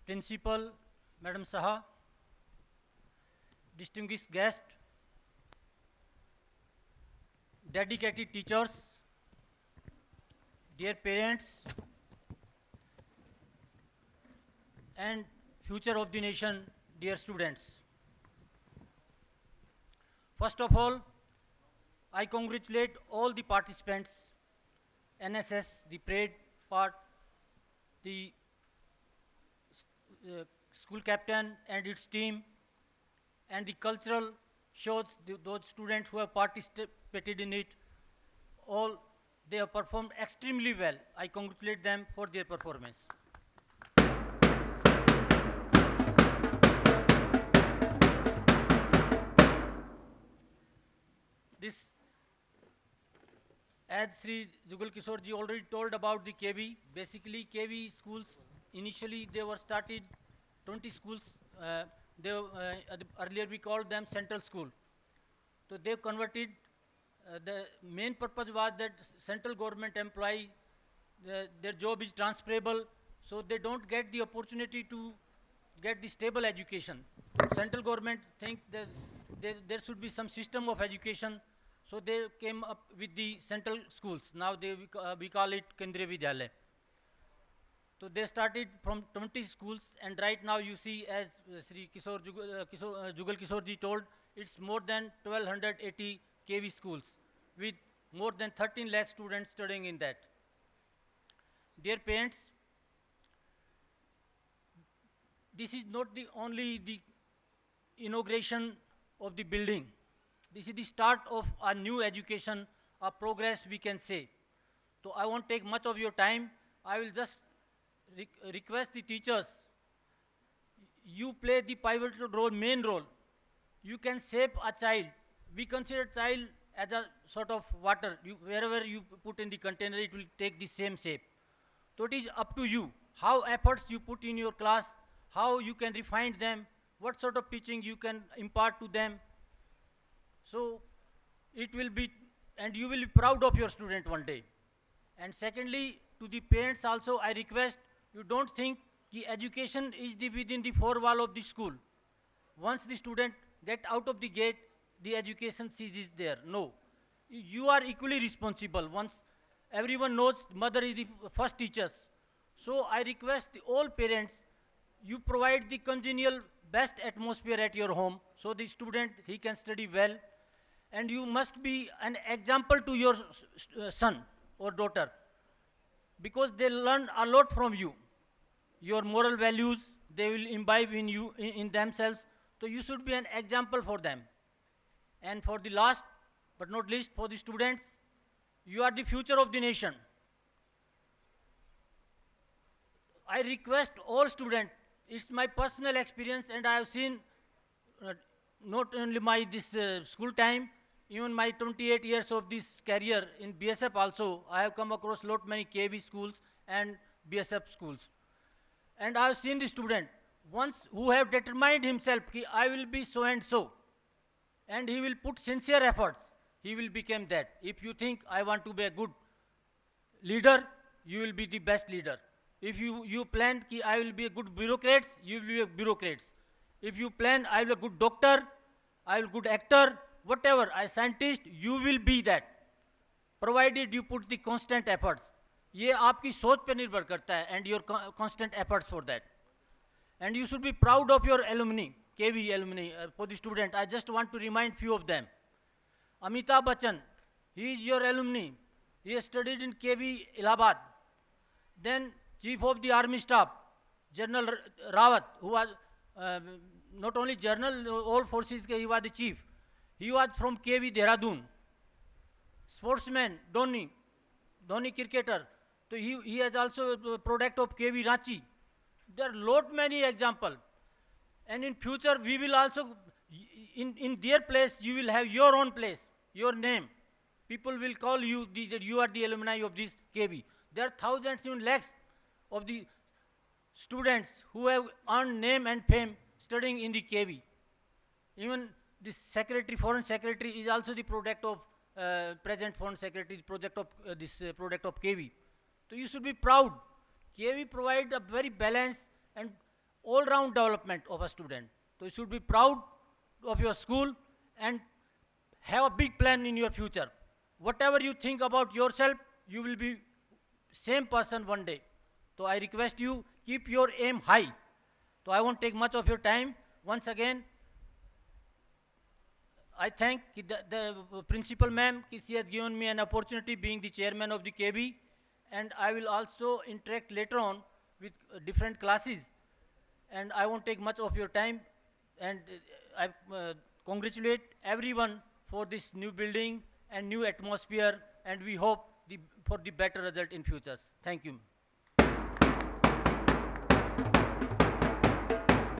Principal, Madam Saha, distinguished guest, dedicated teachers, dear parents, and future of the nation, dear students. First of all, I congratulate all the participants, NSS, the parade part, the school captain and its team, and the cultural shows, those students who have participated in it, all they have performed extremely well. I congratulate them for their performance. This, as Sri Jugal Kishore ji already told about the KV, basically KV schools, initially they were started 20 schools, earlier we called them central school. So they've converted, the main purpose was that central government employee, their job is transferable, so they don't get the opportunity to get the stable education. Central government think that there should be some system of education, so they came up with the central schools. Now we call it Kendriya Vidyalaya. So they started from 20 schools, and right now you see, as Sri Jugal Kishore ji told, it's more than 1280 KV schools with more than 13 lakh students studying in that. Dear parents, this is not the only the inauguration of the building. This is the start of a new education, a progress we can say. So I won't take much of your time. I will just request the teachers, you play the pivotal role, main role. You can shape a child. We consider child as a sort of water. Wherever you put in the container, it will take the same shape. So it is up to you, how efforts you put in your class, how you can refine them, what sort of teaching you can impart to them. So it will be, and you will be proud of your student one day. And secondly, to the parents also, I request, you don't think that education is within the four wall of the school. Once the student get out of the gate, the education ceases there. No. You are equally responsible. Once everyone knows mother is the first teachers. So I request all parents, you provide the congenial best atmosphere at your home, so the student, he can study well. And you must be an example to your son or daughter, because they learn a lot from you. Your moral values, they will imbibe in you, in themselves. So you should be an example for them. And for the last but not least, for the students, you are the future of the nation. I request all students, it's my personal experience, and I have seen not only my this school time, even my 28 years of this career in BSF also, I have come across lot many KV schools and BSF schools. And I have seen the student, once who have determined himself, ki I will be so and so, and he will put sincere efforts, he will become that. If you think I want to be a good leader, you will be the best leader. If you plan ki I will be a good bureaucrat, you will be a bureaucrat. If you plan I will be a good doctor, I will be a good actor, whatever, a scientist, you will be that, provided you put the constant efforts. ये आपकी सोच पे निर्भर करता है, and your constant efforts for that. And you should be proud of your alumni, KV alumni. For the student, I just want to remind few of them. Amitabh Bachchan, he is your alumni. He has studied in KV Allahabad. Then Chief of the Army Staff, General Rawat, who was not only General, all forces, he was the Chief. He was from KV Dehradun. Sportsman, Dhoni cricketer. So he has also a product of KV Ranchi. There are lot many examples. And in future, we will also, in their place, you will have your own place, your name. People will call you, you are the alumni of this KV. There are thousands, even lakhs of the students who have earned name and fame studying in the KV. Even this secretary, foreign secretary, is also the product of present foreign secretary, product of KV. So you should be proud. KV provide a very balanced and all-round development of a student. So you should be proud of your school and have a big plan in your future. Whatever you think about yourself, you will be same person one day. So I request you, keep your aim high. So I won't take much of your time. Once again, I thank the principal ma'am, she has given me an opportunity being the chairman of the KB, and I will also interact later on with different classes, and I won't take much of your time, and I congratulate everyone for this new building and new atmosphere, and we hope for the better result in futures. Thank you.